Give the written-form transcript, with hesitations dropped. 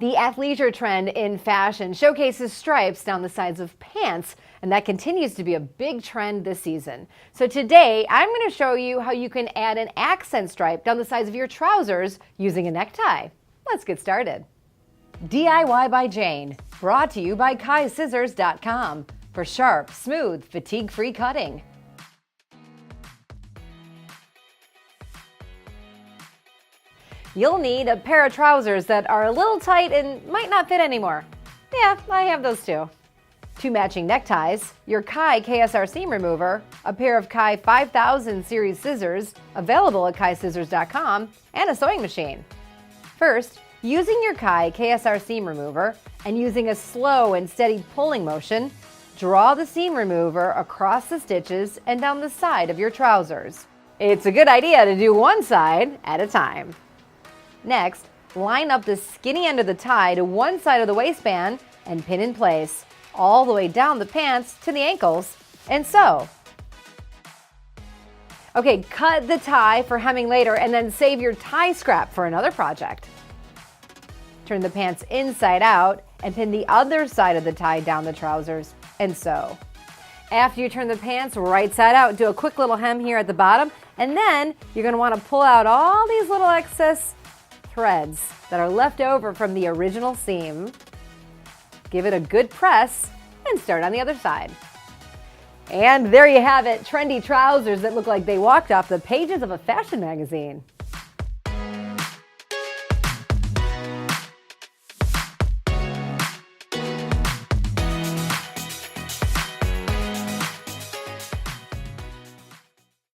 The athleisure trend in fashion showcases stripes down the sides of pants, and that continues to be a big trend this season. So today, I'm going to show you how you can add an accent stripe down the sides of your trousers using a necktie. Let's get started. DIY by Jane, brought to you by KaiScissors.com for sharp, smooth, fatigue-free cutting. You'll need a pair of trousers that are a little tight and might not fit anymore. Yeah, I have those too. Two matching neckties, your Kai KSR seam remover, a pair of Kai 5000 series scissors, available at KaiScissors.com, and a sewing machine. First, using your Kai KSR seam remover and using a slow and steady pulling motion, draw the seam remover across the stitches and down the side of your trousers. It's a good idea to do one side at a time. Next, line up the skinny end of the tie to one side of the waistband and pin in place, all the way down the pants to the ankles, and sew. Okay, cut the tie for hemming later and then save your tie scrap for another project. Turn the pants inside out and pin the other side of the tie down the trousers and sew. After you turn the pants right side out, do a quick little hem here at the bottom, and then you're going to want to pull out all these little excess threads that are left over from the original seam. Give it a good press and start on the other side. And there you have it, trendy trousers that look like they walked off the pages of a fashion magazine.